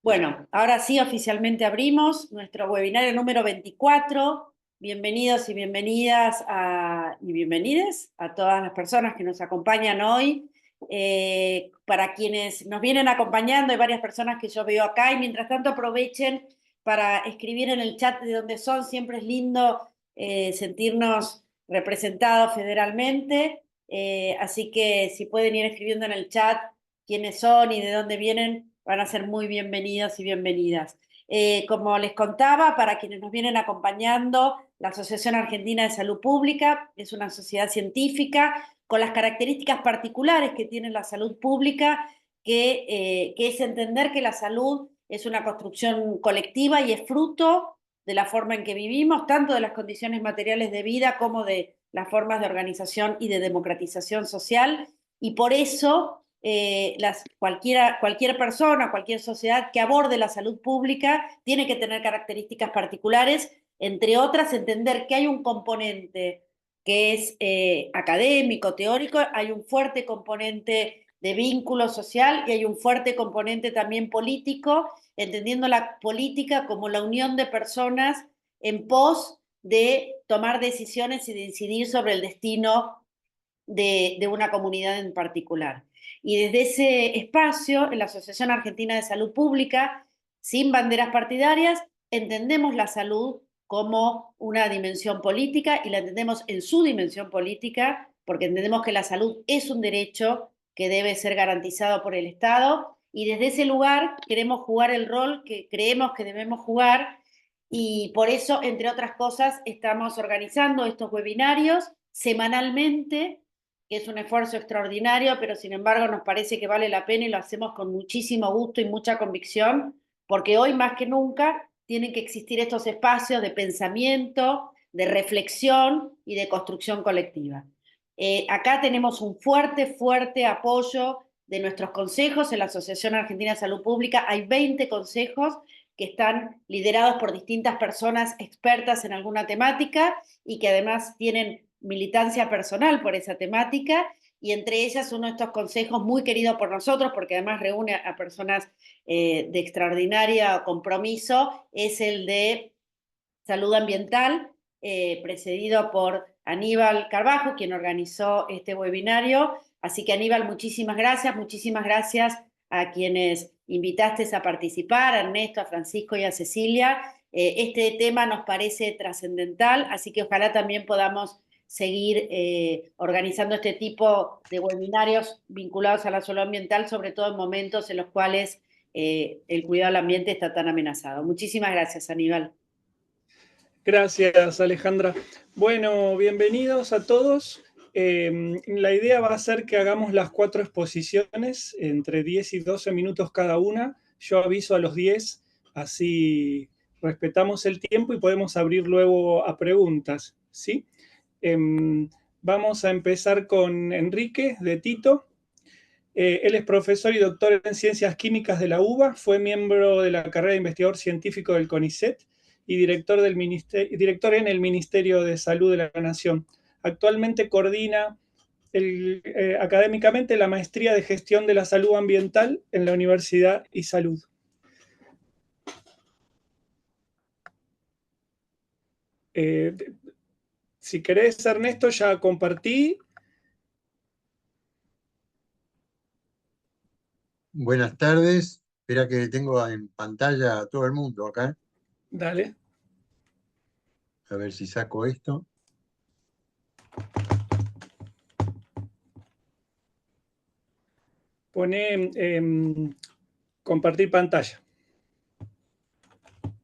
Bueno, ahora sí oficialmente abrimos nuestro webinario número 24. Bienvenidos y bienvenidas y bienvenides a todas las personas que nos acompañan hoy. Para quienes nos vienen acompañando, hay varias personas que yo veo acá y mientras tanto aprovechen para escribir en el chat de dónde son. Siempre es lindo sentirnos representados federalmente. Así que si pueden ir escribiendo en el chat quiénes son y de dónde vienen, van a ser muy bienvenidos y bienvenidas. Como les contaba, para quienes nos vienen acompañando, la Asociación Argentina de Salud Pública es una sociedad científica con las características particulares que tiene la salud pública, que es entender que la salud es una construcción colectiva y es fruto de la forma en que vivimos, tanto de las condiciones materiales de vida como de las formas de organización y de democratización social, y por eso cualquier persona, cualquier sociedad que aborde la salud pública tiene que tener características particulares, entre otras, entender que hay un componente que es académico, teórico, hay un fuerte componente de vínculo social y hay un fuerte componente también político, entendiendo la política como la unión de personas en pos de tomar decisiones y de incidir sobre el destino de una comunidad en particular. Y desde ese espacio, en la Asociación Argentina de Salud Pública, sin banderas partidarias, entendemos la salud como una dimensión política y la entendemos en su dimensión política, porque entendemos que la salud es un derecho que debe ser garantizado por el Estado, y desde ese lugar queremos jugar el rol que creemos que debemos jugar, y por eso, entre otras cosas, estamos organizando estos webinarios semanalmente, que es un esfuerzo extraordinario, pero sin embargo nos parece que vale la pena y lo hacemos con muchísimo gusto y mucha convicción, porque hoy más que nunca tienen que existir estos espacios de pensamiento, de reflexión y de construcción colectiva. Acá tenemos un fuerte apoyo de nuestros consejos en la Asociación Argentina de Salud Pública. Hay 20 consejos que están liderados por distintas personas expertas en alguna temática y que además tienen militancia personal por esa temática, y entre ellas uno de estos consejos muy querido por nosotros, porque además reúne a personas de extraordinario compromiso, es el de salud ambiental, precedido por Aníbal Carbajo, quien organizó este webinario. Así que Aníbal, muchísimas gracias a quienes invitaste a participar, a Ernesto, a Francisco y a Cecilia. Este tema nos parece trascendental, así que ojalá también podamos seguir organizando este tipo de webinarios vinculados a la salud ambiental, sobre todo en momentos en los cuales el cuidado del ambiente está tan amenazado. Muchísimas gracias, Aníbal. Gracias, Alejandra. Bueno, bienvenidos a todos. La idea va a ser que hagamos las 4 exposiciones, entre 10 y 12 minutos cada una. Yo aviso a los 10, así respetamos el tiempo y podemos abrir luego a preguntas, ¿sí? Vamos a empezar con Enrique, de Tito. Él es profesor y doctor en Ciencias Químicas de la UBA, fue miembro de la carrera de investigador científico del CONICET y director en el Ministerio de Salud de la Nación. Actualmente coordina académicamente la Maestría de Gestión de la Salud Ambiental en la Universidad y Salud. Si querés, Ernesto, ya compartí. Buenas tardes. Espera que tengo en pantalla a todo el mundo acá. Dale. A ver si saco esto. Pone compartir pantalla.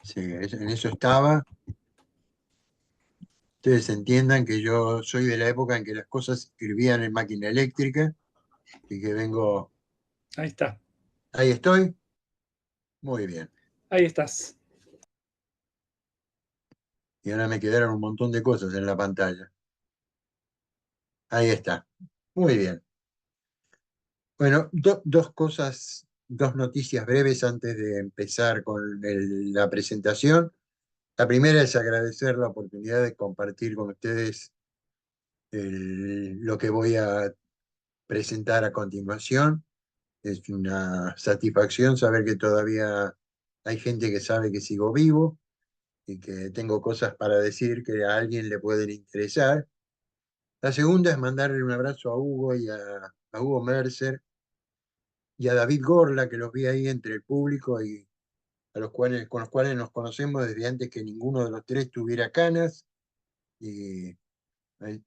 Sí, en eso estaba. Ustedes entiendan que yo soy de la época en que las cosas se escribían en máquina eléctrica y que vengo... Ahí está. Ahí estoy. Muy bien. Ahí estás. Y ahora me quedaron un montón de cosas en la pantalla. Ahí está. Muy bien. Bueno, dos cosas, dos noticias breves antes de empezar con la presentación. La primera es agradecer la oportunidad de compartir con ustedes lo que voy a presentar a continuación. Es una satisfacción saber que todavía hay gente que sabe que sigo vivo y que tengo cosas para decir que a alguien le pueden interesar. La segunda es mandarle un abrazo a Hugo y a Hugo Mercer y a David Gorla, que los vi ahí entre el público y con los cuales nos conocemos desde antes que ninguno de los tres tuviera canas. Y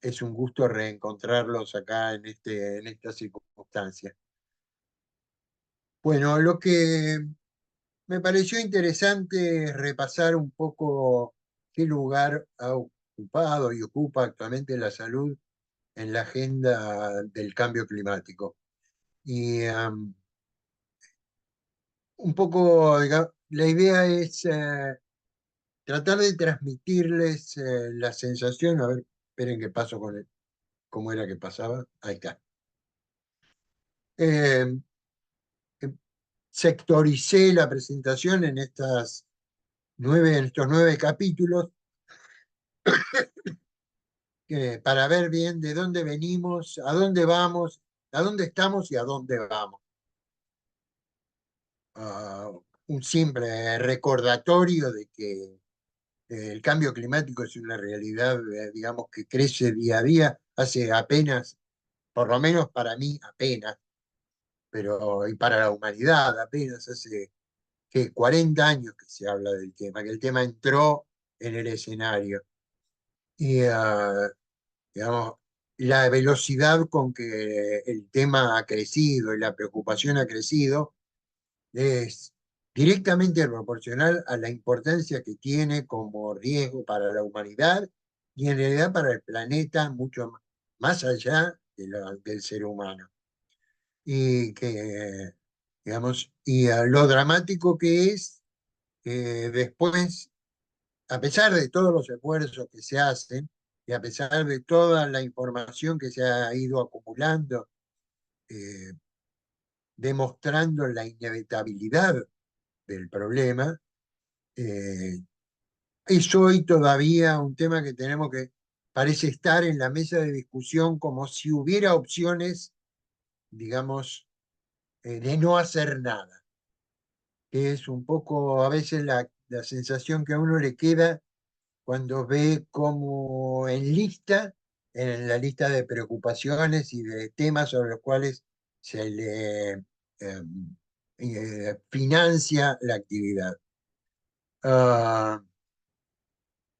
es un gusto reencontrarlos acá en esta circunstancia. Bueno, lo que me pareció interesante es repasar un poco qué lugar ha ocupado y ocupa actualmente la salud en la agenda del cambio climático. Y un poco, la idea es tratar de transmitirles la sensación, a ver, esperen que paso con cómo era que pasaba, ahí está. Eh, Sectoricé la presentación en estos 9 capítulos para ver bien de dónde venimos, a dónde vamos, a dónde estamos y a dónde vamos. Un simple recordatorio de que el cambio climático es una realidad, digamos, que crece día a día. Hace apenas, por lo menos para mí, apenas, pero y para la humanidad, apenas hace que 40 años que se habla del tema, que el tema entró en el escenario. Y, digamos, la velocidad con que el tema ha crecido y la preocupación ha crecido es directamente proporcional a la importancia que tiene como riesgo para la humanidad y en realidad para el planeta mucho más allá del ser humano. Y que, digamos, lo dramático que es después, a pesar de todos los esfuerzos que se hacen y a pesar de toda la información que se ha ido acumulando, eh, demostrando la inevitabilidad del problema, eh, es hoy todavía un tema que tenemos que, parece estar en la mesa de discusión como si hubiera opciones, digamos, de no hacer nada, que es un poco a veces la sensación que a uno le queda cuando ve como en la lista de preocupaciones y de temas sobre los cuales se le financia la actividad. Ah,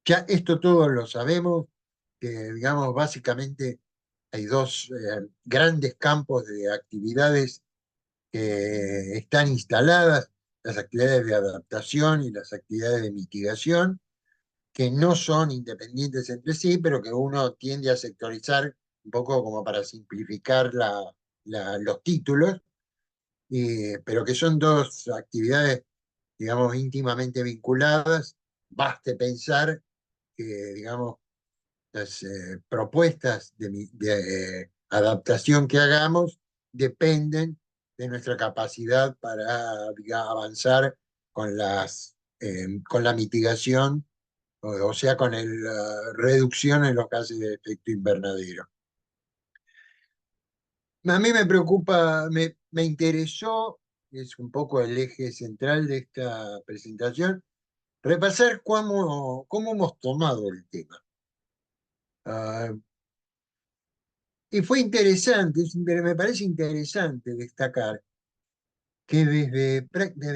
ya esto todos lo sabemos, que digamos básicamente hay dos grandes campos de actividades que están instaladas, las actividades de adaptación y las actividades de mitigación, que no son independientes entre sí, pero que uno tiende a sectorizar un poco como para simplificar los títulos, pero que son dos actividades, digamos, íntimamente vinculadas. Baste pensar que, digamos, las propuestas de adaptación que hagamos dependen de nuestra capacidad para avanzar con la mitigación, o sea, con la reducción en los gases de efecto invernadero. A mí me preocupa, me interesó, es un poco el eje central de esta presentación, repasar cómo hemos tomado el tema. Y fue interesante, me parece interesante destacar que desde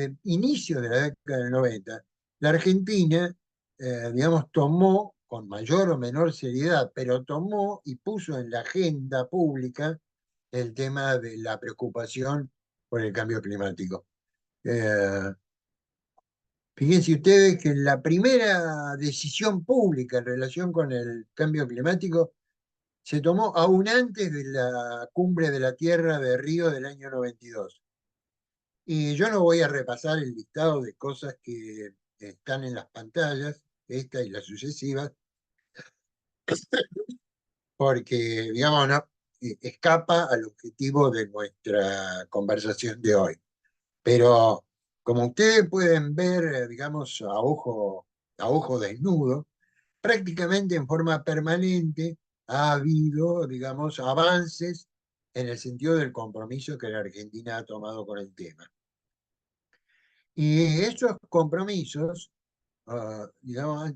el inicio de la década del 90, la Argentina, digamos, tomó con mayor o menor seriedad, pero tomó y puso en la agenda pública el tema de la preocupación por el cambio climático. Eh, Fíjense ustedes que la primera decisión pública en relación con el cambio climático se tomó aún antes de la cumbre de la Tierra de Río del año 92. Y yo no voy a repasar el listado de cosas que están en las pantallas, esta y las sucesivas, porque, digamos, no, escapa al objetivo de nuestra conversación de hoy. Pero como ustedes pueden ver, digamos, a ojo desnudo, prácticamente en forma permanente ha habido, digamos, avances en el sentido del compromiso que la Argentina ha tomado con el tema. Y esos compromisos, digamos, ah,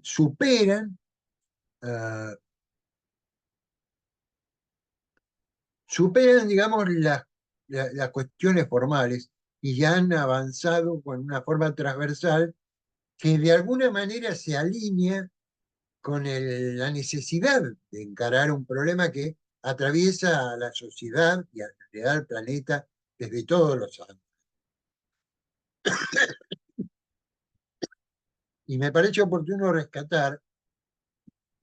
superan, digamos, las cuestiones formales y ya han avanzado con una forma transversal que de alguna manera se alinea con la necesidad de encarar un problema que atraviesa a la sociedad y en realidad al planeta desde todos los años. Y me parece oportuno rescatar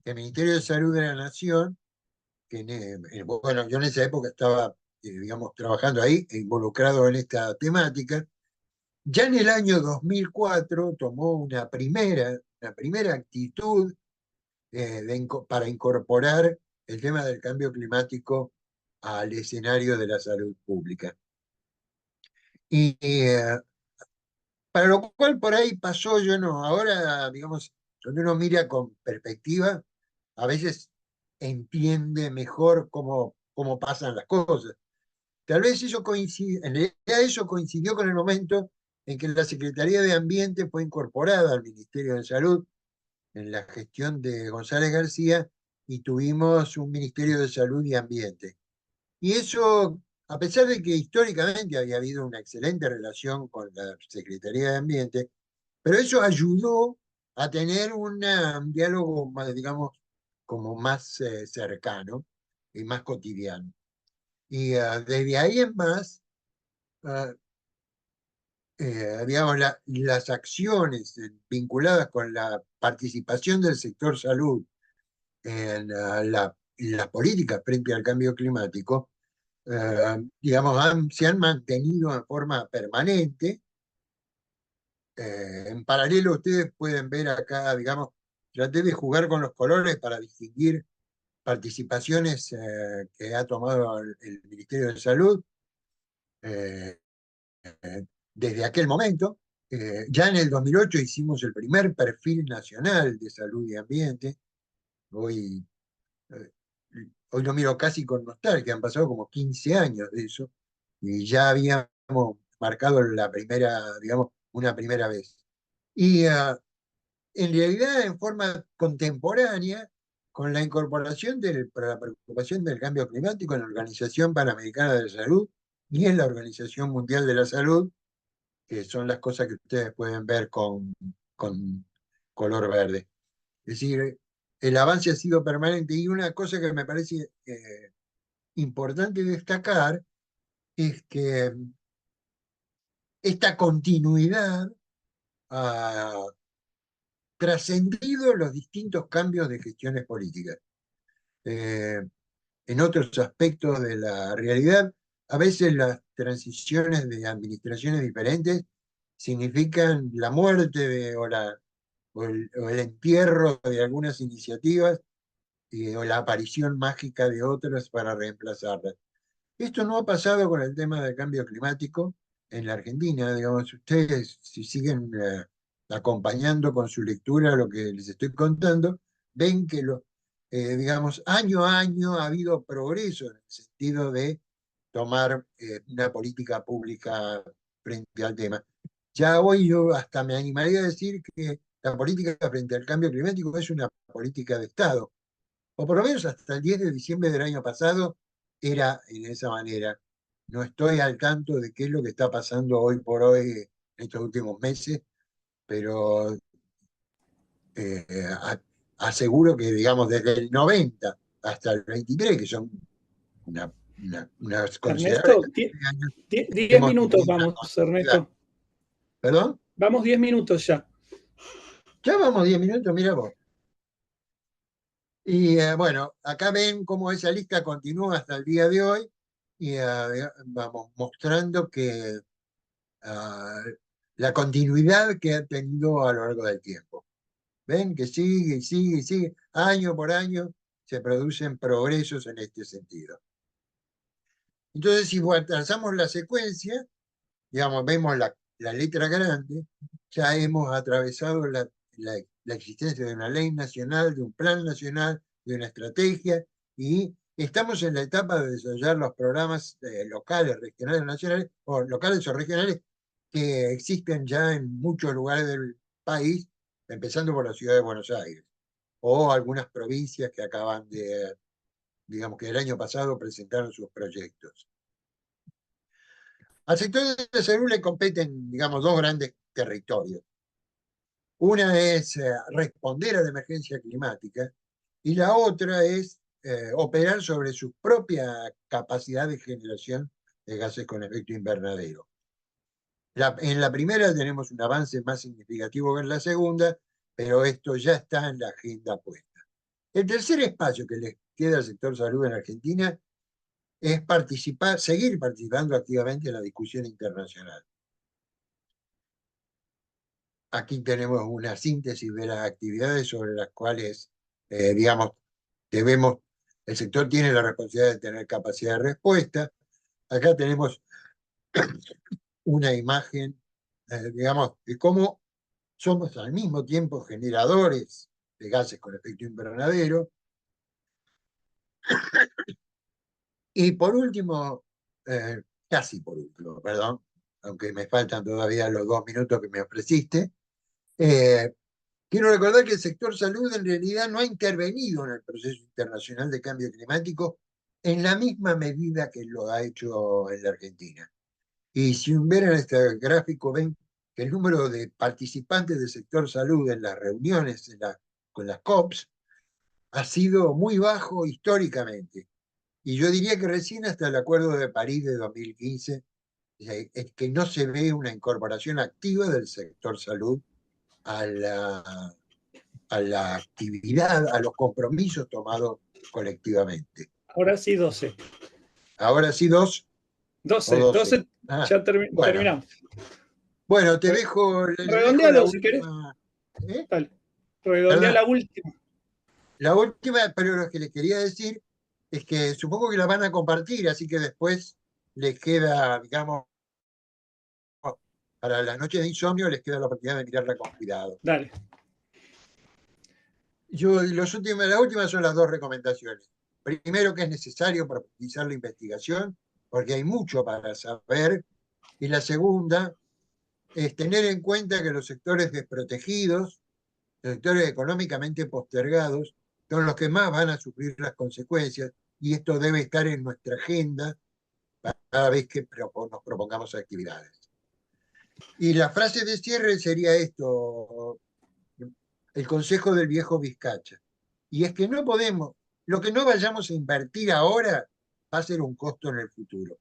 que el Ministerio de Salud de la Nación, bueno, yo en esa época estaba, digamos, trabajando ahí e involucrado en esta temática, ya en el año 2004 tomó una primera actitud para incorporar el tema del cambio climático al escenario de la salud pública. Y para lo cual por ahí pasó, yo no, ahora, digamos, donde uno mira con perspectiva, a veces entiende mejor cómo pasan las cosas. Tal vez eso en realidad eso coincidió con el momento en que la Secretaría de Ambiente fue incorporada al Ministerio de Salud en la gestión de González García y tuvimos un Ministerio de Salud y Ambiente. Y eso, a pesar de que históricamente había habido una excelente relación con la Secretaría de Ambiente, pero eso ayudó a tener un diálogo más, digamos, como más cercano y más cotidiano. Y desde ahí en más, uh, digamos, las acciones vinculadas con la participación del sector salud en las políticas frente al cambio climático, digamos, se han mantenido en forma permanente. En paralelo, ustedes pueden ver acá, digamos, traté de jugar con los colores para distinguir participaciones que ha tomado el Ministerio de Salud eh, desde aquel momento. Ya en el 2008 hicimos el primer perfil nacional de salud y ambiente. Hoy, eh, hoy lo miro casi con nostalgia, han pasado como 15 años de eso, y ya habíamos marcado digamos, una primera vez. Y en realidad, en forma contemporánea, con la incorporación para la preocupación del cambio climático en la Organización Panamericana de la Salud y en la Organización Mundial de la Salud, que son las cosas que ustedes pueden ver con color verde. Es decir, el avance ha sido permanente y una cosa que me parece importante destacar es que esta continuidad ha trascendido los distintos cambios de gestiones políticas. En otros aspectos de la realidad, a veces las transiciones de administraciones diferentes significan la muerte o el entierro de algunas iniciativas o la aparición mágica de otras para reemplazarlas. Esto no ha pasado con el tema del cambio climático en la Argentina. Digamos, ustedes, si siguen acompañando con su lectura lo que les estoy contando, ven que digamos, año a año ha habido progreso en el sentido de tomar una política pública frente al tema. Ya hoy yo hasta me animaría a decir que la política frente al cambio climático es una política de Estado, o por lo menos hasta el 10 de diciembre del año pasado era en esa manera. No estoy al tanto de qué es lo que está pasando hoy por hoy en estos últimos meses, pero eh, aseguro que, digamos, desde el 90 hasta el 23, que son unas considerables Ernesto, cantidades de años, 10 hemos minutos tenido una vamos, continuidad. Ernesto. ¿Perdón? Vamos 10 minutos ya. Ya vamos 10 minutos, mira vos. Y bueno, acá ven cómo esa lista continúa hasta el día de hoy y vamos mostrando que la continuidad que ha tenido a lo largo del tiempo. Ven que sigue y sigue y sigue, año por año se producen progresos en este sentido. Entonces, si trazamos la secuencia, digamos, vemos la letra grande, ya hemos atravesado la existencia de una ley nacional, de un plan nacional, de una estrategia, y estamos en la etapa de desarrollar los programas locales, regionales, nacionales, o locales o regionales, que existen ya en muchos lugares del país, empezando por la ciudad de Buenos Aires, o algunas provincias que acaban de, digamos que el año pasado presentaron sus proyectos. Al sector de la salud le competen, digamos, dos grandes territorios. Una es responder a la emergencia climática y la otra es operar sobre su propia capacidad de generación de gases con efecto invernadero. En la primera tenemos un avance más significativo que en la segunda, pero esto ya está en la agenda puesta. El tercer espacio que le queda al sector salud en Argentina es seguir participando activamente en la discusión internacional. Aquí tenemos una síntesis de las actividades sobre las cuales, digamos, el sector tiene la responsabilidad de tener capacidad de respuesta. Acá tenemos una imagen, digamos, de cómo somos al mismo tiempo generadores de gases con efecto invernadero. Y por último, casi por último, perdón, aunque me faltan todavía los 2 minutos que me ofreciste, quiero recordar que el sector salud en realidad no ha intervenido en el proceso internacional de cambio climático en la misma medida que lo ha hecho en la Argentina. Y si ven en este gráfico, ven que el número de participantes del sector salud en las reuniones con las COPs ha sido muy bajo históricamente. Y yo diría que recién hasta el Acuerdo de París de 2015 es que no se ve una incorporación activa del sector salud a la actividad, a los compromisos tomados colectivamente. Ahora sí 12. Ahora sí 2 o 12. 12, ya Bueno, terminamos. bueno, te dejo la Redondealo si querés. última. Dale. Redondea Perdón. la última. La última, pero lo que les quería decir es que supongo que la van a compartir, así que después les queda, digamos, para las noches de insomnio les queda la oportunidad de mirarla con cuidado. Dale. Las últimas son las 2 recomendaciones. Primero, que es necesario profundizar la investigación, porque hay mucho para saber. Y la segunda es tener en cuenta que los sectores desprotegidos, los sectores económicamente postergados, son los que más van a sufrir las consecuencias, y esto debe estar en nuestra agenda cada vez que nos propongamos actividades. Y la frase de cierre sería esto, el consejo del viejo Vizcacha. Y es que no podemos, lo que no vayamos a invertir ahora va a ser un costo en el futuro.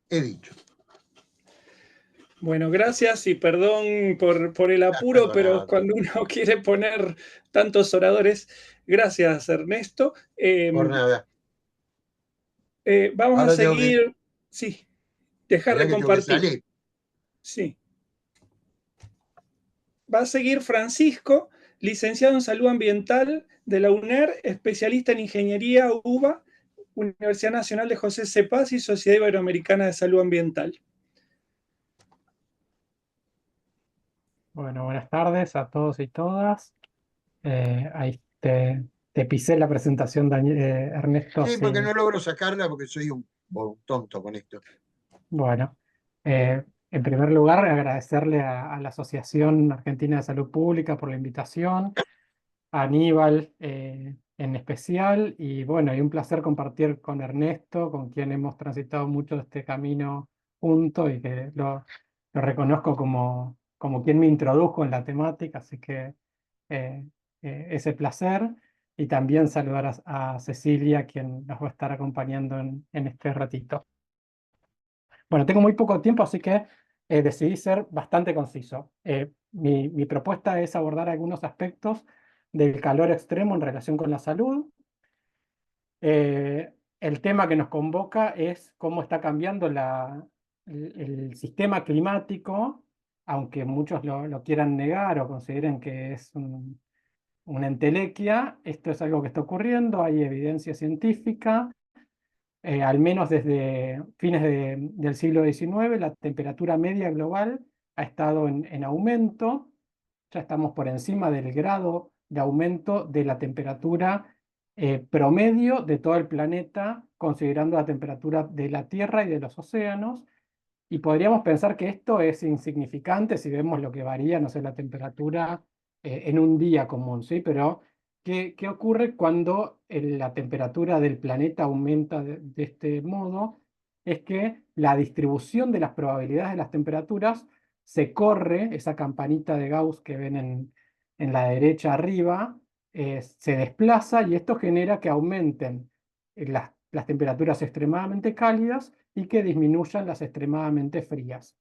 He dicho. Bueno, gracias y perdón por el apuro, pero cuando uno quiere poner tantos oradores, gracias Ernesto. Por nada. Vamos Ahora a seguir, sí, dejar de compartir. Sí. Va a seguir Francisco, licenciado en Salud Ambiental de la UNER, especialista en Ingeniería UBA, Universidad Nacional de José C. Paz y Sociedad Iberoamericana de Salud Ambiental. Bueno, buenas tardes a todos y todas. Ahí te pisé la presentación, Ernesto. Sí, porque no logro sacarla porque soy un tonto con esto. Bueno, en primer lugar, agradecerle a la Asociación Argentina de Salud Pública por la invitación, a Aníbal en especial, y bueno, y un placer compartir con Ernesto, con quien hemos transitado mucho este camino juntos y que lo reconozco como quien me introdujo en la temática, así que ese placer. Y también saludar a Cecilia, quien nos va a estar acompañando en este ratito. Bueno, tengo muy poco tiempo, así que decidí ser bastante conciso. Mi propuesta es abordar algunos aspectos del calor extremo en relación con la salud. El tema que nos convoca es cómo está cambiando el sistema climático, aunque muchos lo quieran negar o consideren que es una entelequia. Esto es algo que está ocurriendo, hay evidencia científica. Al menos desde fines del siglo XIX, la temperatura media global ha estado en aumento. Ya estamos por encima del grado de aumento de la temperatura promedio de todo el planeta, considerando la temperatura de la Tierra y de los océanos. Y podríamos pensar que esto es insignificante si vemos lo que varía, no sé, la temperatura en un día común, ¿sí? Pero, ¿qué ocurre cuando la temperatura del planeta aumenta de este modo? Es que la distribución de las probabilidades de las temperaturas se corre, esa campanita de Gauss que ven en la derecha arriba, se desplaza y esto genera que aumenten las temperaturas extremadamente cálidas y que disminuyan las extremadamente frías.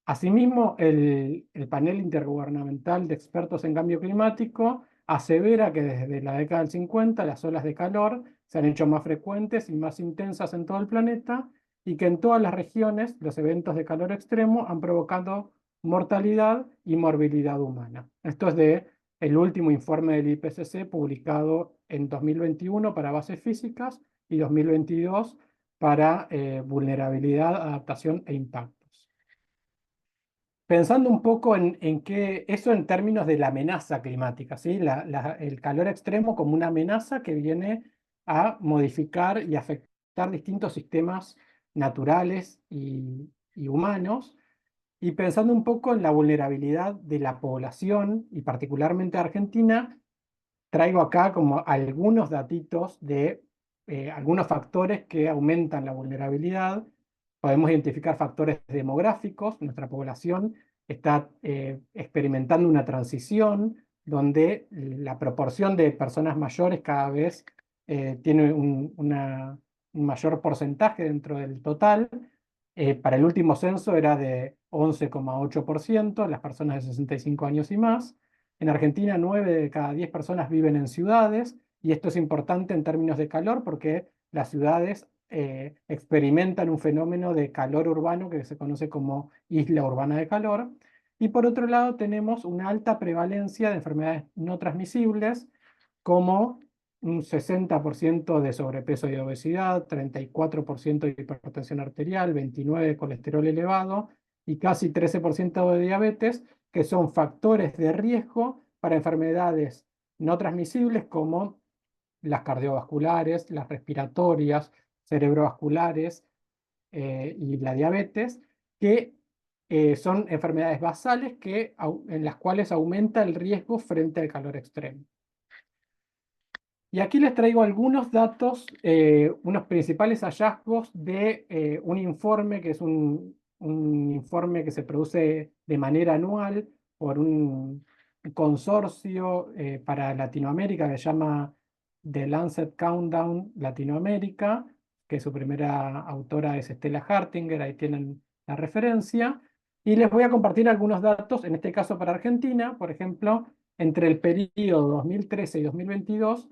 Asimismo, el panel intergubernamental de expertos en cambio climático asevera que desde la década del 50 las olas de calor se han hecho más frecuentes y más intensas en todo el planeta y que en todas las regiones los eventos de calor extremo han provocado mortalidad y morbilidad humana. Esto es el último informe del IPCC publicado en 2021 para bases físicas y 2022 para vulnerabilidad, adaptación e impactos. Pensando un poco en qué, eso en términos de la amenaza climática, ¿sí? El calor extremo como una amenaza que viene a modificar y afectar distintos sistemas naturales y humanos, y pensando un poco en la vulnerabilidad de la población, y particularmente Argentina, traigo acá como algunos datitos de algunos factores que aumentan la vulnerabilidad. Podemos identificar factores demográficos. Nuestra población está experimentando una transición donde la proporción de personas mayores cada vez tiene un mayor porcentaje dentro del total. Para el último censo era de 11,8%, las personas de 65 años y más. En Argentina, 9 de cada 10 personas viven en ciudades, y esto es importante en términos de calor porque las ciudades experimentan un fenómeno de calor urbano que se conoce como isla urbana de calor. Y por otro lado, tenemos una alta prevalencia de enfermedades no transmisibles, como un 60% de sobrepeso y obesidad, 34% de hipertensión arterial, 29% de colesterol elevado y casi 13% de diabetes, que son factores de riesgo para enfermedades no transmisibles como las cardiovasculares, las respiratorias, cerebrovasculares y la diabetes, que son enfermedades basales en las cuales aumenta el riesgo frente al calor extremo. Y aquí les traigo algunos datos, unos principales hallazgos de un informe que es un informe que se produce de manera anual por un consorcio para Latinoamérica que se llama The Lancet Countdown Latinoamérica, que su primera autora es Stella Hartinger, ahí tienen la referencia. Y les voy a compartir algunos datos, en este caso para Argentina, por ejemplo, entre el periodo 2013 y 2022,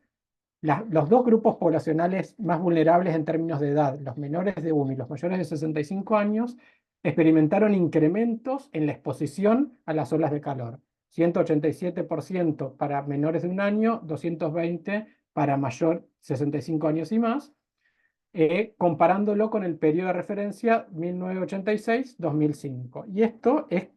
los dos grupos poblacionales más vulnerables en términos de edad, los menores de 1 y los mayores de 65 años, experimentaron incrementos en la exposición a las olas de calor. 187% para menores de 1 año, 220 para mayor 65 años y más, comparándolo con el periodo de referencia 1986-2005. Y esto es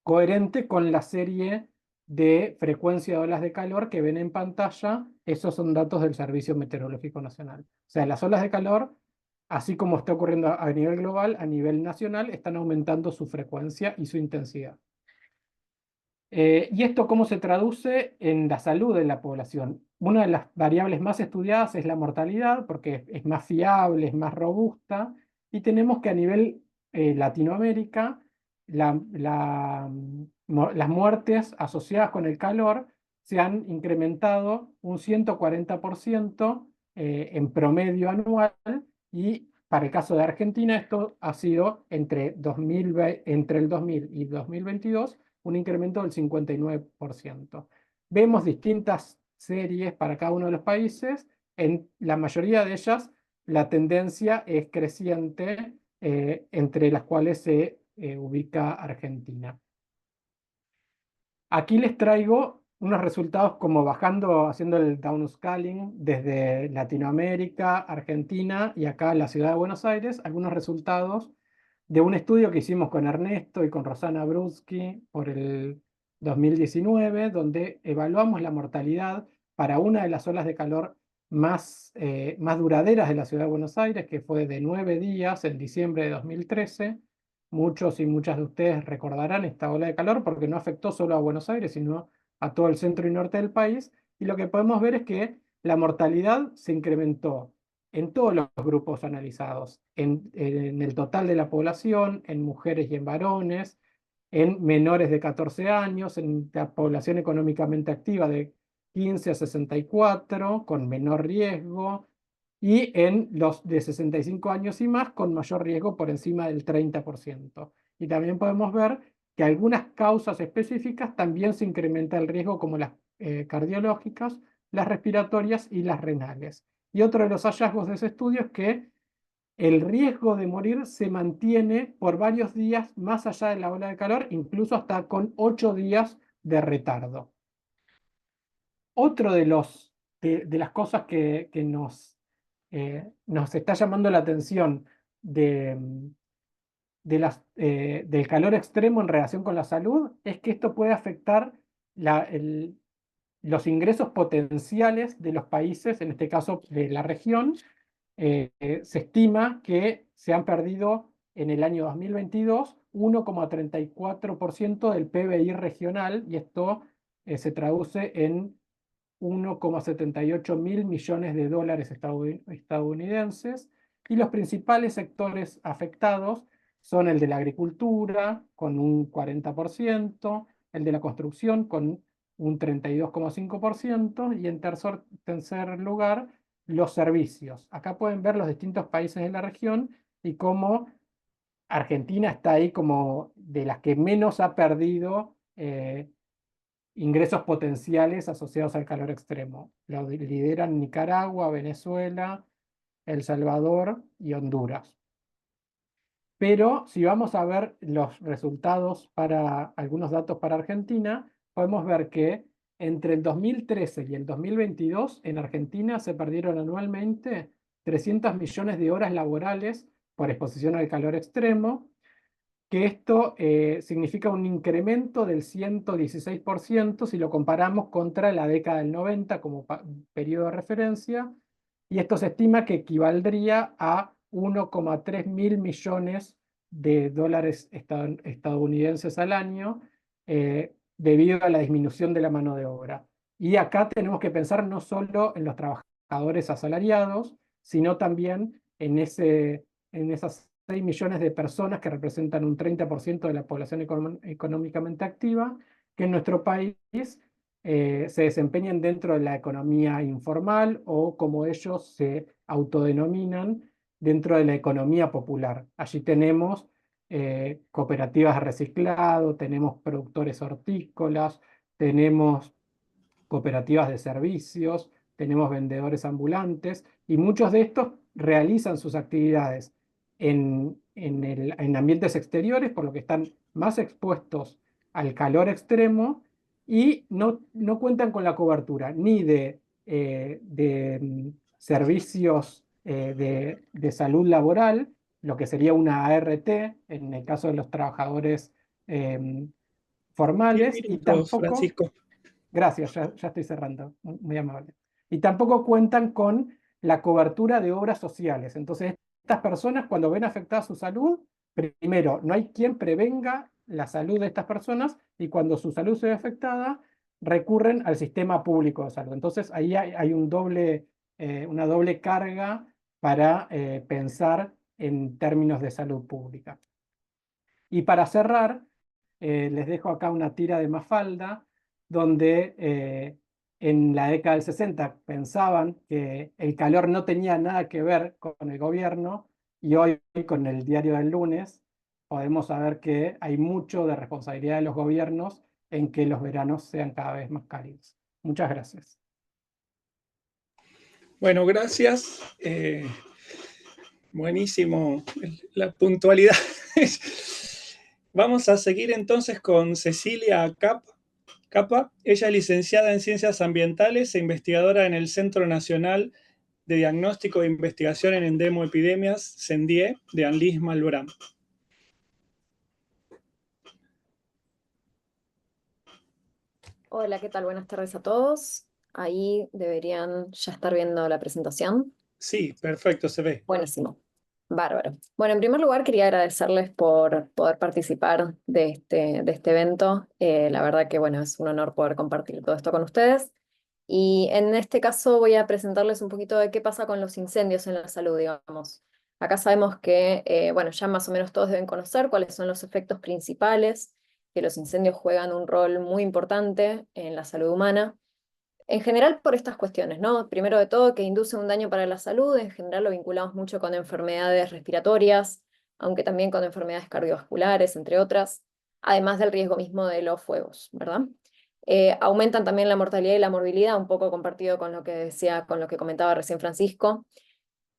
coherente con la serie de frecuencia de olas de calor que ven en pantalla. Esos son datos del Servicio Meteorológico Nacional. O sea, las olas de calor, así como está ocurriendo a nivel global, a nivel nacional, están aumentando su frecuencia y su intensidad. ¿Y esto cómo se traduce en la salud de la población? Una de las variables más estudiadas es la mortalidad, porque es más fiable, es más robusta, y tenemos que a nivel Latinoamérica, las muertes asociadas con el calor se han incrementado un 140% en promedio anual, y para el caso de Argentina esto ha sido entre el 2000 y 2022 un incremento del 59%. Vemos distintas series para cada uno de los países. En la mayoría de ellas la tendencia es creciente, entre las cuales se ubica Argentina. Aquí les traigo unos resultados como haciendo el downscaling desde Latinoamérica, Argentina y acá la ciudad de Buenos Aires, algunos resultados de un estudio que hicimos con Ernesto y con Rosana Brutsky por el 2019, donde evaluamos la mortalidad para una de las olas de calor más duraderas de la ciudad de Buenos Aires, que fue de 9 días en diciembre de 2013. Muchos y muchas de ustedes recordarán esta ola de calor porque no afectó solo a Buenos Aires, sino a todo el centro y norte del país. Y lo que podemos ver es que la mortalidad se incrementó en todos los grupos analizados, en el total de la población, en mujeres y en varones, en menores de 14 años, en la población económicamente activa de 15 a 64, con menor riesgo, y en los de 65 años y más, con mayor riesgo por encima del 30%. Y también podemos ver que algunas causas específicas también se incrementa el riesgo, como las cardiológicas, las respiratorias y las renales. Y otro de los hallazgos de ese estudio es que el riesgo de morir se mantiene por varios días más allá de la ola de calor, incluso hasta con 8 días de retardo. Otro de las cosas que nos está llamando la atención del calor extremo en relación con la salud es que esto puede afectar los ingresos potenciales de los países, en este caso de la región. Se estima que se han perdido en el año 2022 1,34% del PBI regional, y esto se traduce en 1,78 mil millones de dólares estadounidenses, y los principales sectores afectados son el de la agricultura, con un 40%, el de la construcción, con un 32,5%, y en tercer lugar, los servicios. Acá pueden ver los distintos países de la región y cómo Argentina está ahí como de las que menos ha perdido ingresos potenciales asociados al calor extremo. Lo lideran Nicaragua, Venezuela, El Salvador y Honduras. Pero si vamos a ver los resultados para algunos datos para Argentina, podemos ver que entre el 2013 y el 2022 en Argentina se perdieron anualmente 300 millones de horas laborales por exposición al calor extremo, que esto significa un incremento del 116% si lo comparamos contra la década del 90 como periodo de referencia, y esto se estima que equivaldría a 1,3 mil millones de dólares estadounidenses al año, debido a la disminución de la mano de obra. Y acá tenemos que pensar no solo en los trabajadores asalariados, sino también en esas 6 millones de personas que representan un 30% de la población económicamente activa, que en nuestro país se desempeñan dentro de la economía informal, o como ellos se autodenominan, dentro de la economía popular. Allí tenemos cooperativas de reciclado, tenemos productores hortícolas, tenemos cooperativas de servicios, tenemos vendedores ambulantes, y muchos de estos realizan sus actividades en ambientes exteriores, por lo que están más expuestos al calor extremo, y no cuentan con la cobertura ni de servicios de salud laboral, lo que sería una ART en el caso de los trabajadores 10 formales, y minutos, tampoco. Francisco. Gracias, ya estoy cerrando, muy amable. Y tampoco cuentan con la cobertura de obras sociales. Entonces, estas personas, cuando ven afectada su salud, primero, no hay quien prevenga la salud de estas personas, y cuando su salud se ve afectada, recurren al sistema público de salud. Entonces, ahí hay una doble carga para pensar en términos de salud pública. Y para cerrar, les dejo acá una tira de Mafalda, donde en la década del 60 pensaban que el calor no tenía nada que ver con el gobierno, y hoy con el diario del lunes podemos saber que hay mucho de responsabilidad de los gobiernos en que los veranos sean cada vez más cálidos. Muchas gracias. Bueno, gracias. Buenísimo la puntualidad. Vamos a seguir entonces con Cecilia Capa. Ella es licenciada en Ciencias Ambientales e investigadora en el Centro Nacional de Diagnóstico e Investigación en Endemoepidemias, CENDIE, de Anlis Malbrán. Hola, ¿qué tal? Buenas tardes a todos. Ahí deberían ya estar viendo la presentación. Sí, perfecto, se ve. Buenísimo. Bárbaro. Bueno, en primer lugar quería agradecerles por poder participar de este evento. La verdad que, bueno, es un honor poder compartir todo esto con ustedes. Y en este caso voy a presentarles un poquito de qué pasa con los incendios en la salud, digamos. Acá sabemos que, bueno, ya más o menos todos deben conocer cuáles son los efectos principales, que los incendios juegan un rol muy importante en la salud humana. En general por estas cuestiones, ¿no? Primero de todo, que induce un daño para la salud, en general lo vinculamos mucho con enfermedades respiratorias, aunque también con enfermedades cardiovasculares, entre otras, además del riesgo mismo de los fuegos, ¿verdad? Aumentan también la mortalidad y la morbilidad, un poco compartido con lo que decía, con lo que comentaba recién Francisco.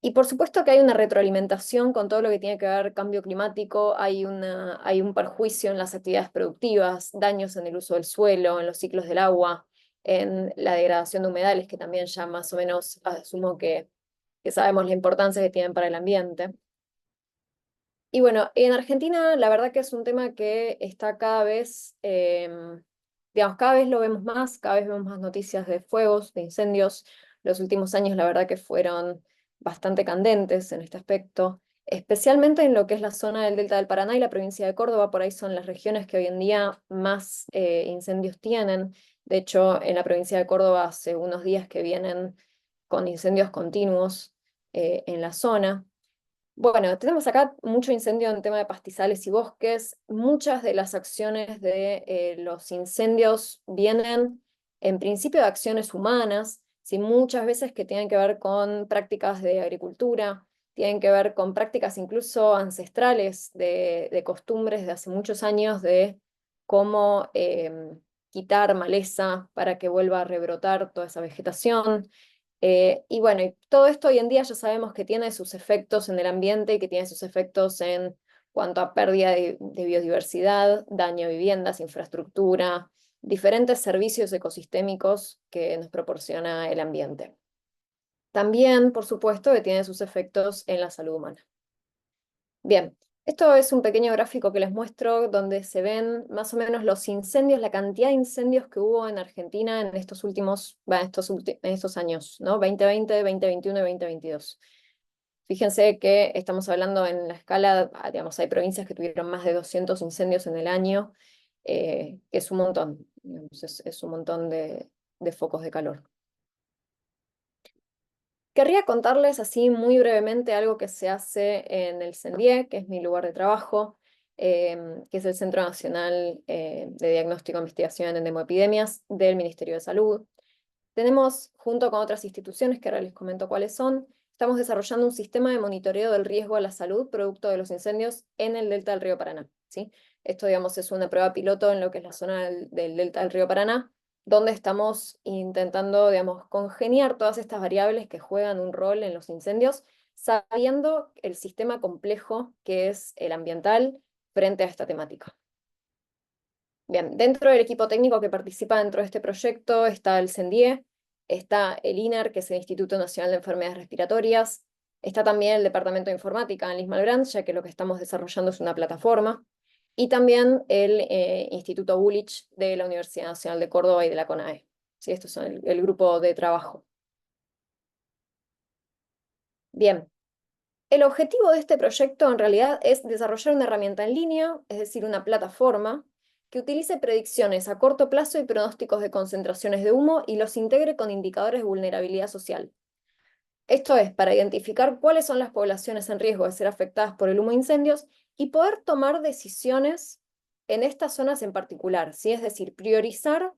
Y por supuesto que hay una retroalimentación con todo lo que tiene que ver cambio climático, hay un perjuicio en las actividades productivas, daños en el uso del suelo, en los ciclos del agua, en la degradación de humedales, que también ya más o menos asumo que sabemos la importancia que tienen para el ambiente. Y bueno, en Argentina la verdad que es un tema que está cada vez, digamos, cada vez lo vemos más, cada vez vemos más noticias de fuegos, de incendios. Los últimos años la verdad que fueron bastante candentes en este aspecto, especialmente en lo que es la zona del Delta del Paraná y la provincia de Córdoba. Por ahí son las regiones que hoy en día más incendios tienen. De hecho, en la provincia de Córdoba hace unos días que vienen con incendios continuos en la zona. Bueno, tenemos acá mucho incendio en tema de pastizales y bosques. Muchas de las acciones de los incendios vienen en principio de acciones humanas, ¿sí? Muchas veces que tienen que ver con prácticas de agricultura, tienen que ver con prácticas incluso ancestrales de costumbres de hace muchos años de cómo quitar maleza para que vuelva a rebrotar toda esa vegetación. Y bueno, y todo esto hoy en día ya sabemos que tiene sus efectos en el ambiente y que tiene sus efectos en cuanto a pérdida de biodiversidad, daño a viviendas, infraestructura, diferentes servicios ecosistémicos que nos proporciona el ambiente. También, por supuesto, que tiene sus efectos en la salud humana. Bien, esto es un pequeño gráfico que les muestro donde se ven más o menos los incendios, la cantidad de incendios que hubo en Argentina en estos últimos, en estos años, ¿no? 2020, 2021 y 2022. Fíjense que estamos hablando en la escala, digamos, hay provincias que tuvieron más de 200 incendios en el año, que es un montón, digamos, es un montón de focos de calor. Querría contarles así muy brevemente algo que se hace en el CENDIE, que es mi lugar de trabajo, que es el Centro Nacional de Diagnóstico e Investigación en Endemoepidemias del Ministerio de Salud. Tenemos, junto con otras instituciones, que ahora les comento cuáles son, estamos desarrollando un sistema de monitoreo del riesgo a la salud producto de los incendios en el delta del río Paraná, ¿sí? Esto, digamos, es una prueba piloto en lo que es la zona del delta del río Paraná, donde estamos intentando, digamos, congeniar todas estas variables que juegan un rol en los incendios, sabiendo el sistema complejo que es el ambiental frente a esta temática. Bien, dentro del equipo técnico que participa dentro de este proyecto está el CENDIE, está el INER, que es el Instituto Nacional de Enfermedades Respiratorias, está también el Departamento de Informática en Lismalbrand, ya que lo que estamos desarrollando es una plataforma, y también el Instituto Bulich de la Universidad Nacional de Córdoba y de la CONAE. ¿Sí? Estos son el grupo de trabajo. Bien, el objetivo de este proyecto en realidad es desarrollar una herramienta en línea, es decir, una plataforma, que utilice predicciones a corto plazo y pronósticos de concentraciones de humo y los integre con indicadores de vulnerabilidad social. Esto es para identificar cuáles son las poblaciones en riesgo de ser afectadas por el humo de incendios y poder tomar decisiones en estas zonas en particular, ¿sí? Es decir, priorizar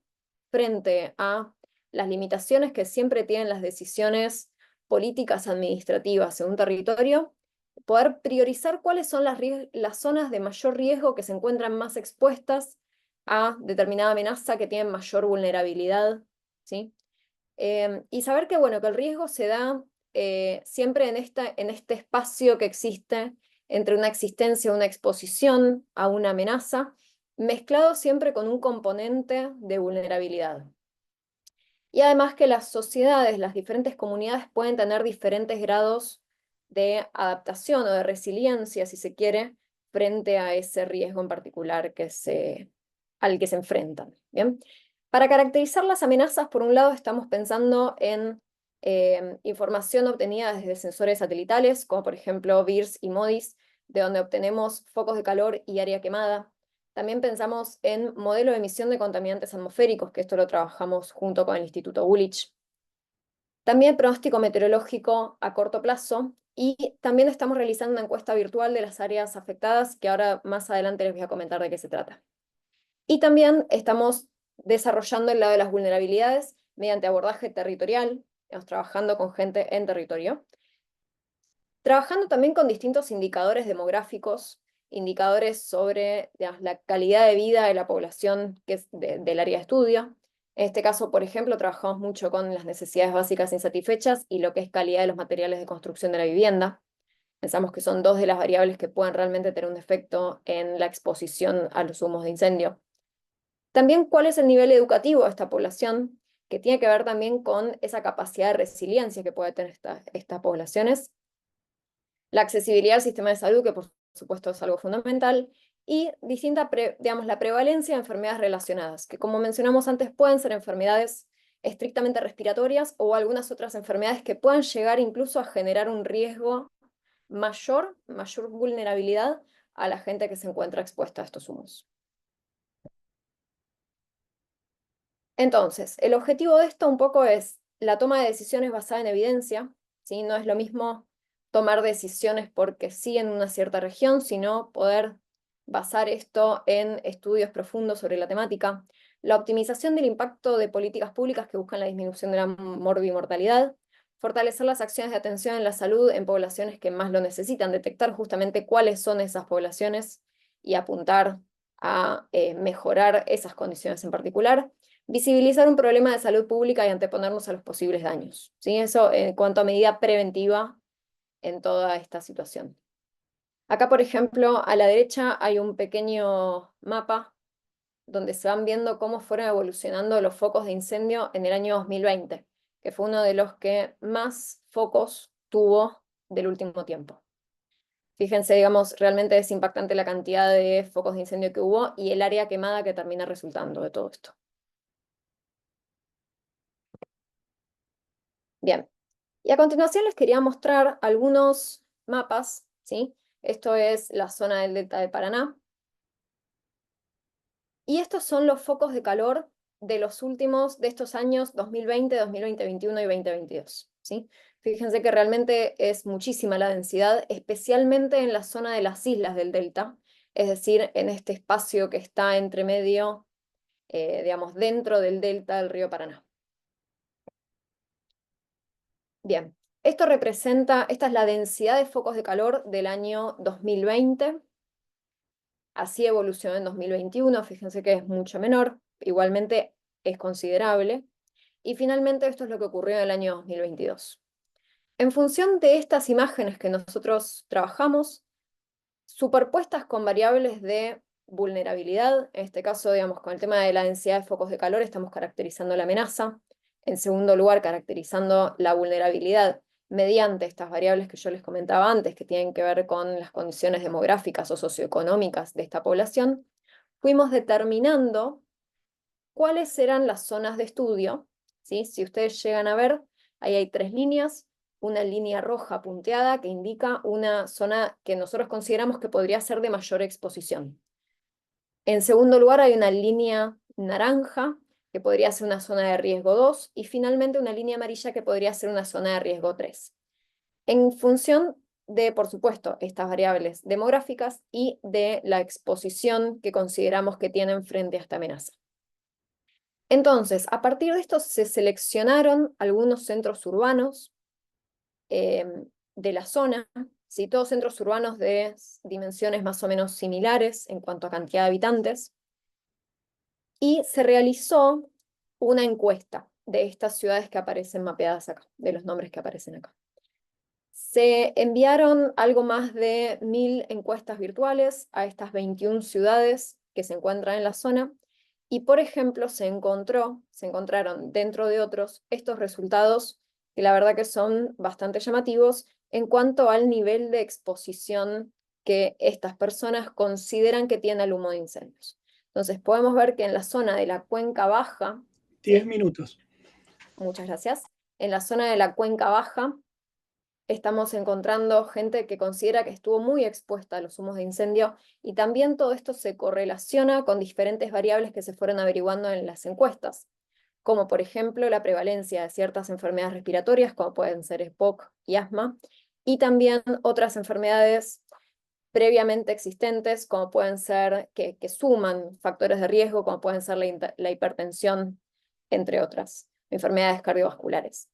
frente a las limitaciones que siempre tienen las decisiones políticas administrativas en un territorio, poder priorizar cuáles son las zonas de mayor riesgo que se encuentran más expuestas a determinada amenaza, que tienen mayor vulnerabilidad, ¿sí? Y saber que, bueno, que el riesgo se da siempre en este espacio que existe entre una existencia, una exposición a una amenaza, mezclado siempre con un componente de vulnerabilidad. Y además que las sociedades, las diferentes comunidades pueden tener diferentes grados de adaptación o de resiliencia, si se quiere, frente a ese riesgo en particular al que se enfrentan. ¿Bien? Para caracterizar las amenazas, por un lado estamos pensando en información obtenida desde sensores satelitales, como por ejemplo VIRS y MODIS, de donde obtenemos focos de calor y área quemada. También pensamos en modelo de emisión de contaminantes atmosféricos, que esto lo trabajamos junto con el Instituto Woolwich. También pronóstico meteorológico a corto plazo, y también estamos realizando una encuesta virtual de las áreas afectadas, que ahora más adelante les voy a comentar de qué se trata. Y también estamos desarrollando el lado de las vulnerabilidades mediante abordaje territorial, estamos trabajando con gente en territorio, trabajando también con distintos indicadores demográficos, indicadores sobre, digamos, la calidad de vida de la población que es del área de estudio. En este caso, por ejemplo, trabajamos mucho con las necesidades básicas insatisfechas y lo que es calidad de los materiales de construcción de la vivienda. Pensamos que son dos de las variables que pueden realmente tener un efecto en la exposición a los humos de incendio. También cuál es el nivel educativo de esta población, que tiene que ver también con esa capacidad de resiliencia que puede tener estas poblaciones. La accesibilidad al sistema de salud, que por supuesto es algo fundamental, y digamos, la prevalencia de enfermedades relacionadas, que como mencionamos antes pueden ser enfermedades estrictamente respiratorias o algunas otras enfermedades que puedan llegar incluso a generar un riesgo mayor vulnerabilidad a la gente que se encuentra expuesta a estos humos. Entonces, el objetivo de esto un poco es la toma de decisiones basada en evidencia, ¿sí? No es lo mismo tomar decisiones porque sí en una cierta región, sino poder basar esto en estudios profundos sobre la temática, la optimización del impacto de políticas públicas que buscan la disminución de la morbimortalidad, fortalecer las acciones de atención en la salud en poblaciones que más lo necesitan, detectar justamente cuáles son esas poblaciones y apuntar a mejorar esas condiciones en particular, visibilizar un problema de salud pública y anteponernos a los posibles daños, ¿sí? Eso en cuanto a medida preventiva en toda esta situación. Acá, por ejemplo, a la derecha hay un pequeño mapa donde se van viendo cómo fueron evolucionando los focos de incendio en el año 2020, que fue uno de los que más focos tuvo del último tiempo. Fíjense, digamos, realmente es impactante la cantidad de focos de incendio que hubo y el área quemada que termina resultando de todo esto. Bien, y a continuación les quería mostrar algunos mapas, ¿sí? Esto es la zona del delta de Paraná. Y estos son los focos de calor de estos años 2020, 2021 y 2022, ¿sí? Fíjense que realmente es muchísima la densidad, especialmente en la zona de las islas del delta, es decir, en este espacio que está entre medio, digamos, dentro del delta del río Paraná. Bien, esta es la densidad de focos de calor del año 2020. Así evolucionó en 2021, fíjense que es mucho menor, igualmente es considerable. Y finalmente esto es lo que ocurrió en el año 2022. En función de estas imágenes que nosotros trabajamos, superpuestas con variables de vulnerabilidad, en este caso, digamos, con el tema de la densidad de focos de calor, estamos caracterizando la amenaza. En segundo lugar, caracterizando la vulnerabilidad mediante estas variables que yo les comentaba antes, que tienen que ver con las condiciones demográficas o socioeconómicas de esta población, fuimos determinando cuáles eran las zonas de estudio, ¿sí? Si ustedes llegan a ver, ahí hay 3 líneas, una línea roja punteada que indica una zona que nosotros consideramos que podría ser de mayor exposición. En segundo lugar, hay una línea naranja, que podría ser una zona de riesgo 2, y finalmente una línea amarilla que podría ser una zona de riesgo 3. En función de, por supuesto, estas variables demográficas y de la exposición que consideramos que tienen frente a esta amenaza. Entonces, a partir de esto se seleccionaron algunos centros urbanos de la zona, ¿sí? Todos centros urbanos de dimensiones más o menos similares en cuanto a cantidad de habitantes, y se realizó una encuesta de estas ciudades que aparecen mapeadas acá, de los nombres que aparecen acá. Se enviaron algo más de 1000 encuestas virtuales a estas 21 ciudades que se encuentran en la zona, y por ejemplo se encontraron dentro de otros estos resultados que la verdad que son bastante llamativos en cuanto al nivel de exposición que estas personas consideran que tiene al humo de incendios. Entonces podemos ver que en la zona de la cuenca baja, 10 ¿sí? minutos. Muchas gracias. En la zona de la cuenca baja estamos encontrando gente que considera que estuvo muy expuesta a los humos de incendio y también todo esto se correlaciona con diferentes variables que se fueron averiguando en las encuestas, como por ejemplo la prevalencia de ciertas enfermedades respiratorias, como pueden ser EPOC y asma, y también otras enfermedades previamente existentes, como pueden ser, que suman factores de riesgo, como pueden ser la hipertensión, entre otras, enfermedades cardiovasculares.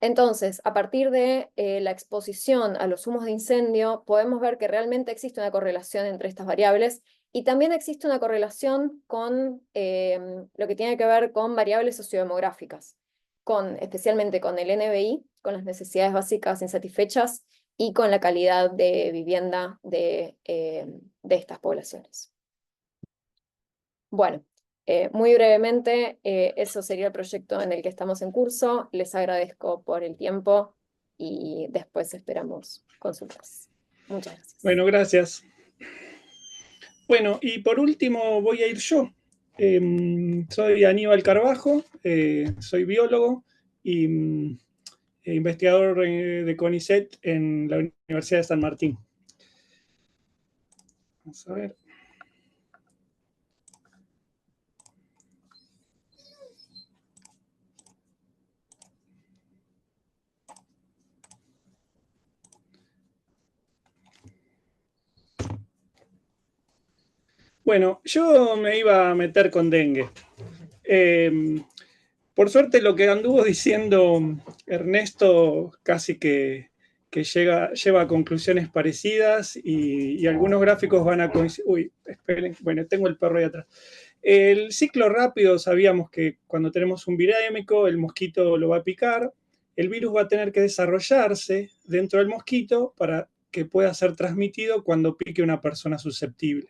Entonces, a partir de la exposición a los humos de incendio, podemos ver que realmente existe una correlación entre estas variables y también existe una correlación con lo que tiene que ver con variables sociodemográficas, especialmente con el NBI, con las necesidades básicas insatisfechas y con la calidad de vivienda de estas poblaciones. Bueno. Muy brevemente, eso sería el proyecto en el que estamos en curso. Les agradezco por el tiempo y después esperamos consultas. Muchas gracias. Bueno, gracias. Bueno, y por último voy a ir yo. Soy Aníbal Carbajo, soy biólogo y investigador de CONICET en la Universidad de San Martín. Vamos a ver. Bueno, yo me iba a meter con dengue. Por suerte lo que anduvo diciendo Ernesto casi que lleva a conclusiones parecidas y algunos gráficos van a coincidir. Uy, esperen, bueno, tengo el perro ahí atrás. El ciclo rápido, sabíamos que cuando tenemos un virémico, el mosquito lo va a picar, el virus va a tener que desarrollarse dentro del mosquito para que pueda ser transmitido cuando pique una persona susceptible.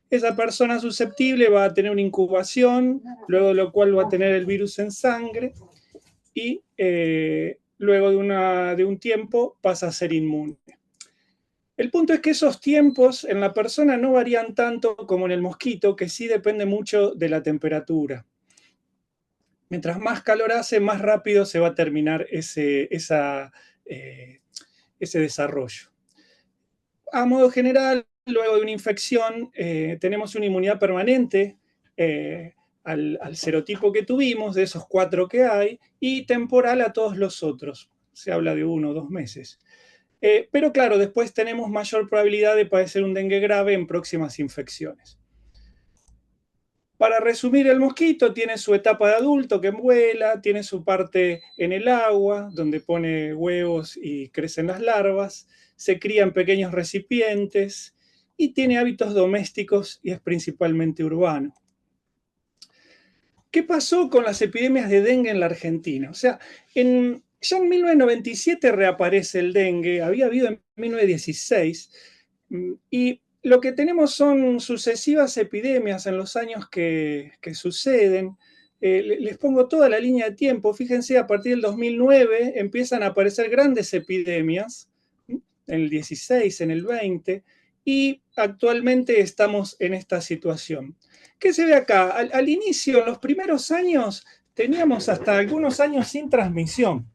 Esa persona susceptible va a tener una incubación, luego de lo cual va a tener el virus en sangre y luego de un tiempo pasa a ser inmune. El punto es que esos tiempos en la persona no varían tanto como en el mosquito, que sí depende mucho de la temperatura. Mientras más calor hace, más rápido se va a terminar ese desarrollo. A modo general, luego de una infección, tenemos una inmunidad permanente al serotipo que tuvimos, de esos 4 que hay, y temporal a todos los otros. Se habla de 1 o 2 meses. Pero claro, después tenemos mayor probabilidad de padecer un dengue grave en próximas infecciones. Para resumir, el mosquito tiene su etapa de adulto que vuela, tiene su parte en el agua, donde pone huevos y crecen las larvas, se cría en pequeños recipientes y tiene hábitos domésticos y es principalmente urbano. ¿Qué pasó con las epidemias de dengue en la Argentina? O sea, ya en 1997 reaparece el dengue, había habido en 1916, y lo que tenemos son sucesivas epidemias en los años que suceden. Les pongo toda la línea de tiempo. Fíjense, a partir del 2009 empiezan a aparecer grandes epidemias, en el 16, en el 20, y actualmente estamos en esta situación. ¿Qué se ve acá? Al inicio, en los primeros años, teníamos hasta algunos años sin transmisión.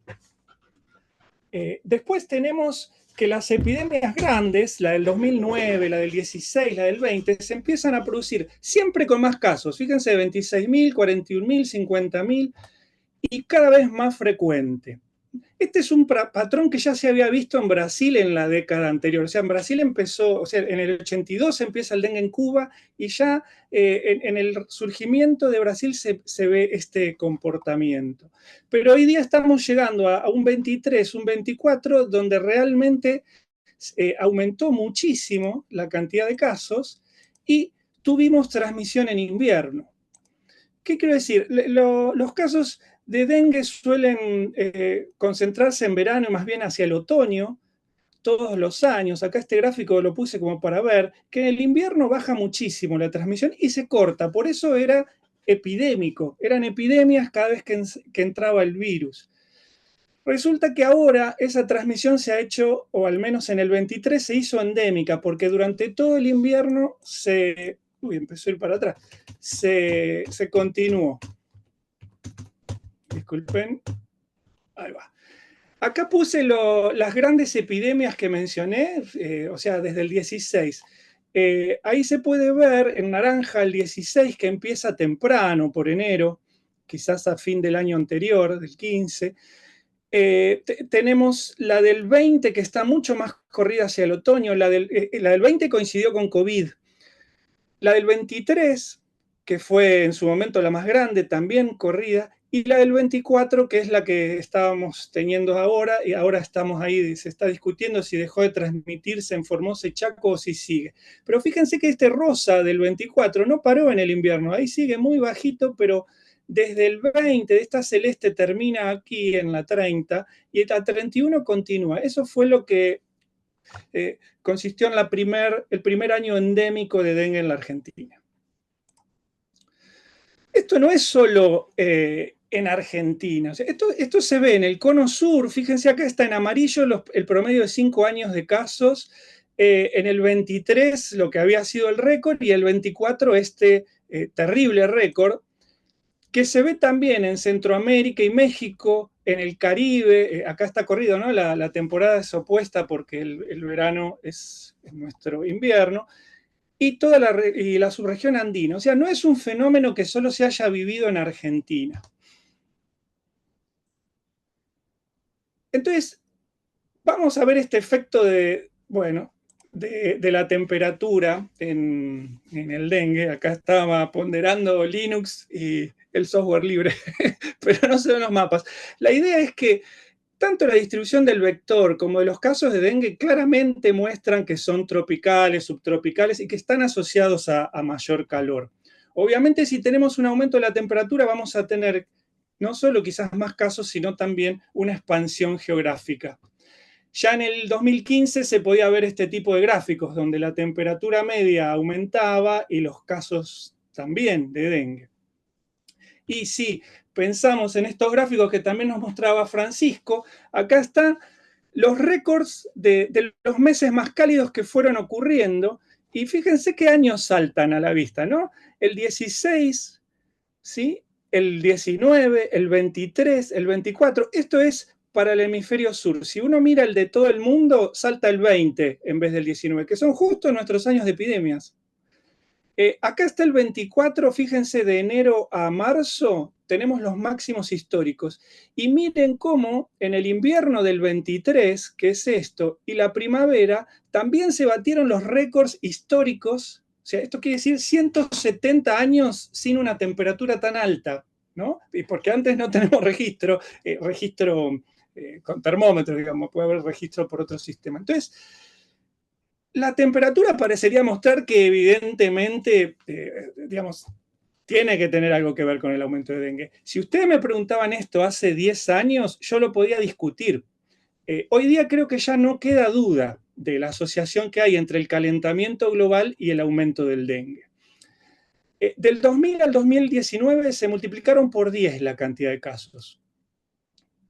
Después tenemos que las epidemias grandes, la del 2009, la del 16, la del 20, se empiezan a producir siempre con más casos. Fíjense, 26.000, 41.000, 50.000 y cada vez más frecuente. Este es un patrón que ya se había visto en Brasil en la década anterior. O sea, en Brasil empezó, o sea, en el 82 empieza el dengue en Cuba y ya en el surgimiento de Brasil se ve este comportamiento. Pero hoy día estamos llegando a un 23, un 24, donde realmente aumentó muchísimo la cantidad de casos y tuvimos transmisión en invierno. ¿Qué quiero decir? Los casos de dengue suelen concentrarse en verano y más bien hacia el otoño, todos los años. Acá este gráfico lo puse como para ver que en el invierno baja muchísimo la transmisión y se corta. Por eso era epidémico. Eran epidemias cada vez que entraba el virus. Resulta que ahora esa transmisión se ha hecho, o al menos en el 23 se hizo endémica, porque durante todo el invierno se Uy, empezó a ir para atrás. Se continuó. Disculpen. Ahí va. Acá puse las grandes epidemias que mencioné, o sea, desde el 16. Ahí se puede ver en naranja el 16, que empieza temprano, por enero, quizás a fin del año anterior, del 15. Tenemos la del 20, que está mucho más corrida hacia el otoño. La del 20 coincidió con COVID. La del 23, que fue en su momento la más grande, también corrida. Y la del 24, que es la que estábamos teniendo ahora, y ahora estamos ahí, se está discutiendo si dejó de transmitirse en Formosa y Chaco o si sigue. Pero fíjense que este rosa del 24 no paró en el invierno, ahí sigue muy bajito, pero desde el 20, esta celeste termina aquí en la 30, y la 31 continúa. Eso fue lo que consistió en el primer año endémico de dengue en la Argentina. Esto no es solo en Argentina. O sea, esto se ve en el cono sur. Fíjense, acá está en amarillo el promedio de 5 años de casos. En el 23 lo que había sido el récord y el 24 este terrible récord, que se ve también en Centroamérica y México, en el Caribe. Acá está corrido, ¿no? La temporada es opuesta porque el verano es nuestro invierno. Y toda la subregión andina. O sea, no es un fenómeno que solo se haya vivido en Argentina. Entonces, vamos a ver este efecto de la temperatura en el dengue. Acá estaba ponderando Linux y el software libre, pero no se ven los mapas. La idea es que tanto la distribución del vector como de los casos de dengue claramente muestran que son tropicales, subtropicales y que están asociados a mayor calor. Obviamente, si tenemos un aumento de la temperatura, vamos a tener no solo quizás más casos, sino también una expansión geográfica. Ya en el 2015 se podía ver este tipo de gráficos, donde la temperatura media aumentaba y los casos también de dengue. Y si pensamos en estos gráficos que también nos mostraba Francisco, acá están los récords de los meses más cálidos que fueron ocurriendo, y fíjense qué años saltan a la vista, ¿no? El 16, ¿sí? El 19, el 23, el 24, esto es para el hemisferio sur. Si uno mira el de todo el mundo, salta el 20 en vez del 19, que son justo nuestros años de epidemias. Acá está el 24, fíjense, de enero a marzo tenemos los máximos históricos. Y miren cómo en el invierno del 23, que es esto, y la primavera, también se batieron los récords históricos. O sea, esto quiere decir 170 años sin una temperatura tan alta, ¿no? Y porque antes no tenemos registro con termómetros, digamos, puede haber registro por otro sistema. Entonces, la temperatura parecería mostrar que evidentemente, digamos, tiene que tener algo que ver con el aumento de dengue. Si ustedes me preguntaban esto hace 10 años, yo lo podía discutir. Hoy día creo que ya no queda duda de la asociación que hay entre el calentamiento global y el aumento del dengue. Del 2000 al 2019 se multiplicaron por 10 la cantidad de casos.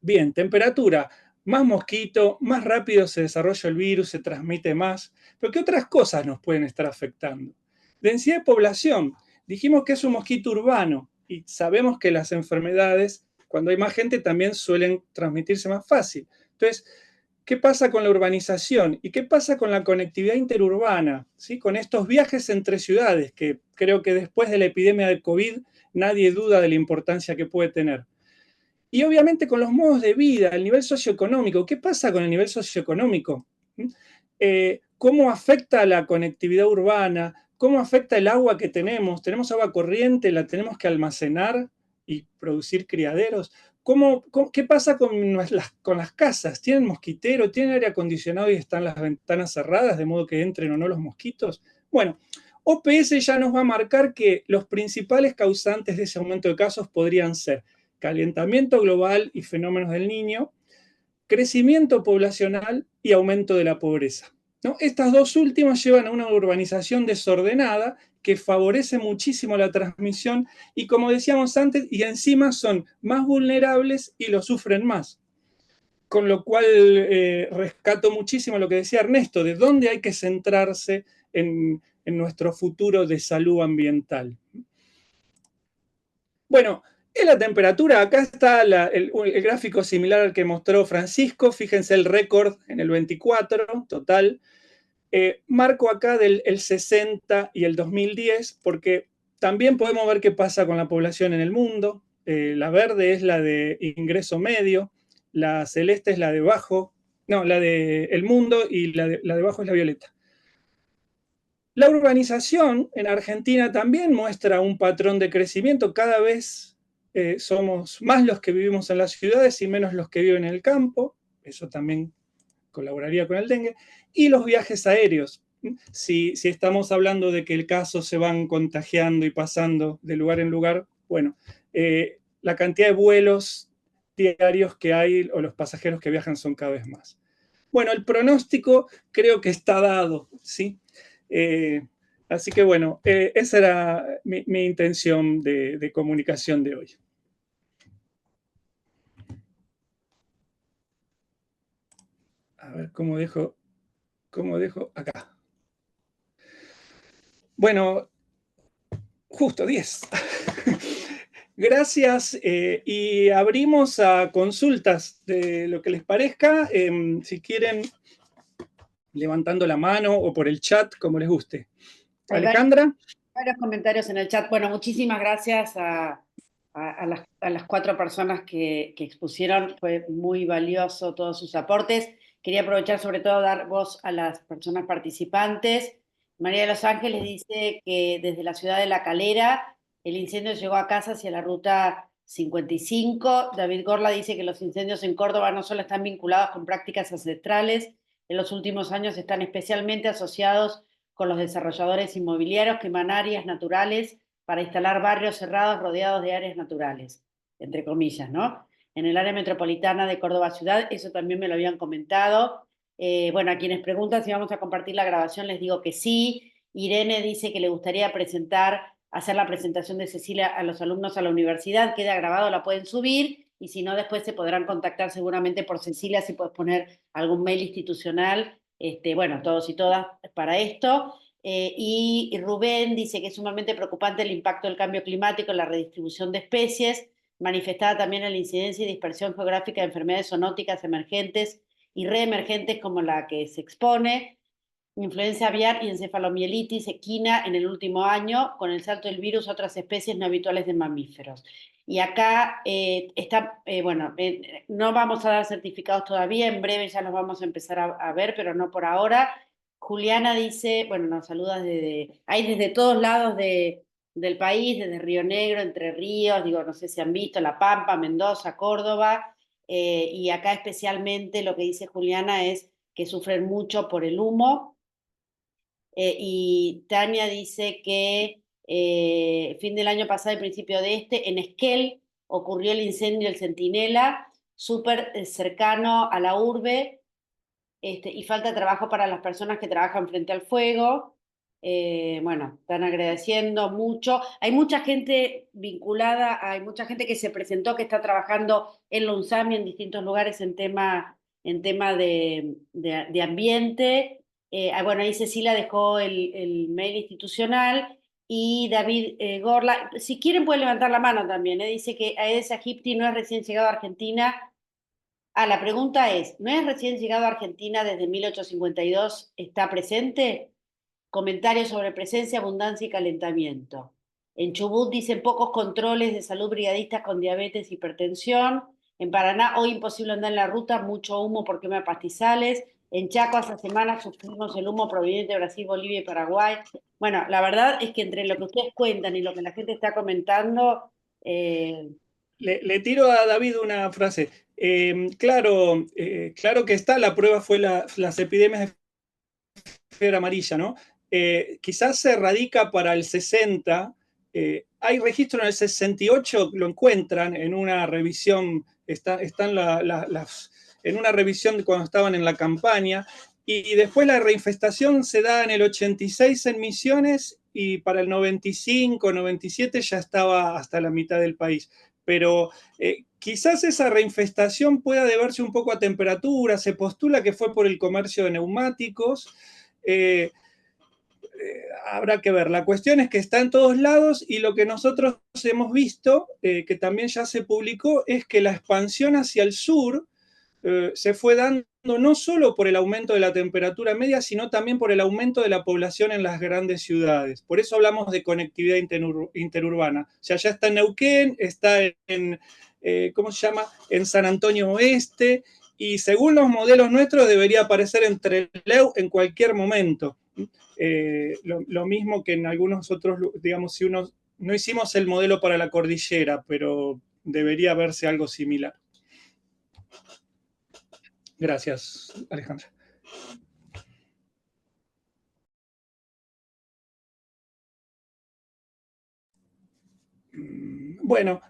Bien, temperatura, más mosquito, más rápido se desarrolla el virus, se transmite más. Pero ¿qué otras cosas nos pueden estar afectando? Densidad de población. Dijimos que es un mosquito urbano y sabemos que las enfermedades, cuando hay más gente, también suelen transmitirse más fácil. Entonces, ¿qué pasa con la urbanización? ¿Y qué pasa con la conectividad interurbana? ¿Sí? Con estos viajes entre ciudades, que creo que después de la epidemia del COVID nadie duda de la importancia que puede tener. Y obviamente con los modos de vida, el nivel socioeconómico. ¿Qué pasa con el nivel socioeconómico? ¿Cómo afecta la conectividad urbana? ¿Cómo afecta el agua que tenemos? ¿Tenemos agua corriente? ¿La tenemos que almacenar y producir criaderos? ¿Qué pasa con las casas? ¿Tienen mosquitero? ¿Tienen aire acondicionado y están las ventanas cerradas de modo que entren o no los mosquitos? Bueno, OPS ya nos va a marcar que los principales causantes de ese aumento de casos podrían ser calentamiento global y fenómenos del Niño, crecimiento poblacional y aumento de la pobreza, ¿no? Estas dos últimas llevan a una urbanización desordenada que favorece muchísimo la transmisión y, como decíamos antes, y encima son más vulnerables y lo sufren más. Con lo cual rescato muchísimo lo que decía Ernesto, de dónde hay que centrarse en en nuestro futuro de salud ambiental. Bueno, en la temperatura, acá está el gráfico similar al que mostró Francisco, fíjense el récord en el 24 total. Marco acá el 60 y el 2010, porque también podemos ver qué pasa con la población en el mundo. La verde es la de ingreso medio, la celeste es la de bajo, no, la de el mundo, y la de bajo es la violeta. La urbanización en Argentina también muestra un patrón de crecimiento. Cada vez somos más los que vivimos en las ciudades y menos los que viven en el campo. Eso también colaboraría con el dengue. Y los viajes aéreos. Si estamos hablando de que el caso se van contagiando y pasando de lugar en lugar, bueno, la cantidad de vuelos diarios que hay o los pasajeros que viajan son cada vez más. Bueno, el pronóstico creo que está dado, ¿sí? Así que bueno, esa era mi intención de comunicación de hoy. A ver, ¿cómo dejo acá? Bueno, justo 10. Gracias, y abrimos a consultas de lo que les parezca, si quieren, levantando la mano o por el chat, como les guste. Alejandra. Varios comentarios en el chat. Bueno, muchísimas gracias a las 4 personas que expusieron. Fue muy valioso todos sus aportes. Quería aprovechar sobre todo dar voz a las personas participantes. María de los Ángeles dice que desde la ciudad de La Calera el incendio llegó a casa hacia la ruta 55. David Gorla dice que los incendios en Córdoba no solo están vinculados con prácticas ancestrales, en los últimos años están especialmente asociados con los desarrolladores inmobiliarios que queman áreas naturales para instalar barrios cerrados rodeados de áreas naturales, entre comillas, ¿no? En el área metropolitana de Córdoba Ciudad, eso también me lo habían comentado. Bueno, a quienes preguntan si vamos a compartir la grabación, les digo que sí. Irene dice que le gustaría hacer la presentación de Cecilia a los alumnos a la universidad. Queda grabado, la pueden subir, y si no, después se podrán contactar seguramente por Cecilia, si puedes poner algún mail institucional. Bueno, todos y todas para esto. Y Rubén dice que es sumamente preocupante el impacto del cambio climático en la redistribución de especies, manifestada también en la incidencia y dispersión geográfica de enfermedades zoonóticas emergentes y reemergentes como la que se expone, influenza aviar y encefalomielitis equina en el último año, con el salto del virus a otras especies no habituales de mamíferos. Y acá bueno, no vamos a dar certificados todavía, en breve ya los vamos a empezar a ver, pero no por ahora. Juliana dice, bueno, nos saluda desde todos lados del país, desde Río Negro, Entre Ríos, digo, no sé si han visto, La Pampa, Mendoza, Córdoba, y acá especialmente lo que dice Juliana es que sufren mucho por el humo. Y Tania dice que fin del año pasado y principio de en Esquel ocurrió el incendio del Centinela, súper cercano a la urbe, y falta trabajo para las personas que trabajan frente al fuego. Bueno, están agradeciendo mucho. Hay mucha gente vinculada, hay mucha gente que se presentó, que está trabajando en la UNSAMI en distintos lugares en tema de ambiente. Bueno, ahí Cecilia dejó el mail institucional, y David Gorla, si quieren pueden levantar la mano también. Dice que Aedes aegypti no es recién llegado a Argentina. La pregunta es, ¿no es recién llegado a Argentina desde 1852? ¿Está presente? Comentarios sobre presencia, abundancia y calentamiento. En Chubut dicen pocos controles de salud brigadistas con diabetes, hipertensión. En Paraná, hoy imposible andar en la ruta, mucho humo por quema de pastizales. En Chaco, hace semanas sufrimos el humo proveniente de Brasil, Bolivia y Paraguay. Bueno, la verdad es que entre lo que ustedes cuentan y lo que la gente está comentando... Le tiro a David una frase. Claro que está, la prueba fue las epidemias de fiebre amarilla, ¿no? Quizás se radica para el 60, hay registro en el 68, lo encuentran en una revisión, están en una revisión cuando estaban en la campaña, y después la reinfestación se da en el 86 en Misiones, y para el 95, 97 ya estaba hasta la mitad del país. Pero quizás esa reinfestación pueda deberse un poco a temperatura, se postula que fue por el comercio de neumáticos. habrá que ver. La cuestión es que está en todos lados y lo que nosotros hemos visto, que también ya se publicó, es que la expansión hacia el sur se fue dando no solo por el aumento de la temperatura media, sino también por el aumento de la población en las grandes ciudades. Por eso hablamos de conectividad interurbana. O sea, ya está en Neuquén, está en ¿cómo se llama? En San Antonio Oeste, y según los modelos nuestros debería aparecer en Trelew en cualquier momento. Lo mismo que en algunos otros, digamos, si uno, no hicimos el modelo para la cordillera, pero debería verse algo similar. Gracias, Alejandra. Bueno,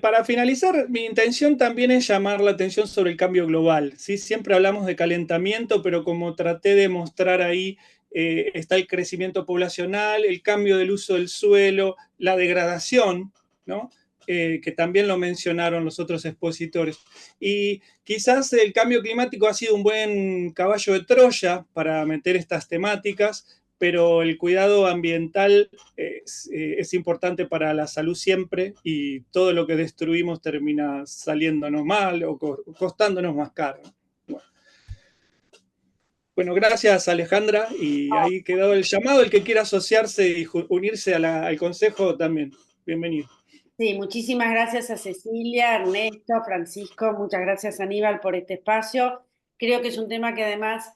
para finalizar, mi intención también es llamar la atención sobre el cambio global. ¿Sí? Siempre hablamos de calentamiento, pero como traté de mostrar ahí, está el crecimiento poblacional, el cambio del uso del suelo, la degradación, ¿no? Que también lo mencionaron los otros expositores. Y quizás el cambio climático ha sido un buen caballo de Troya para meter estas temáticas, pero el cuidado ambiental es importante para la salud siempre, y todo lo que destruimos termina saliéndonos mal o costándonos más caro. Bueno, gracias, Alejandra, y ahí quedó el llamado. El que quiera asociarse y unirse al consejo también, bienvenido. Sí, muchísimas gracias a Cecilia, Ernesto, Francisco, muchas gracias Aníbal por este espacio. Creo que es un tema que además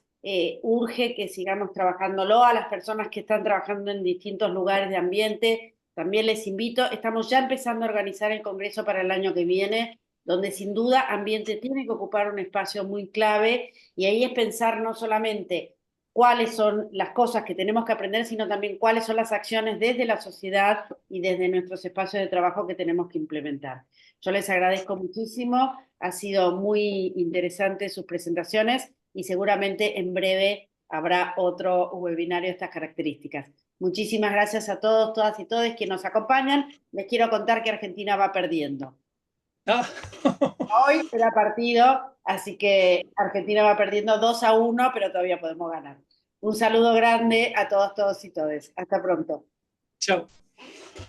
urge que sigamos trabajándolo. A las personas que están trabajando en distintos lugares de ambiente, también les invito. Estamos ya empezando a organizar el congreso para el año que viene, donde sin duda ambiente tiene que ocupar un espacio muy clave, y ahí es pensar no solamente cuáles son las cosas que tenemos que aprender, sino también cuáles son las acciones desde la sociedad y desde nuestros espacios de trabajo que tenemos que implementar. Yo les agradezco muchísimo, ha sido muy interesante sus presentaciones y seguramente en breve habrá otro webinario de estas características. Muchísimas gracias a todos, todas y todos que nos acompañan. Les quiero contar que Argentina va perdiendo. Ah. Hoy será partido, así que Argentina va perdiendo 2-1, pero todavía podemos ganar. Un saludo grande a todos, todos y todes. Hasta pronto. Chao.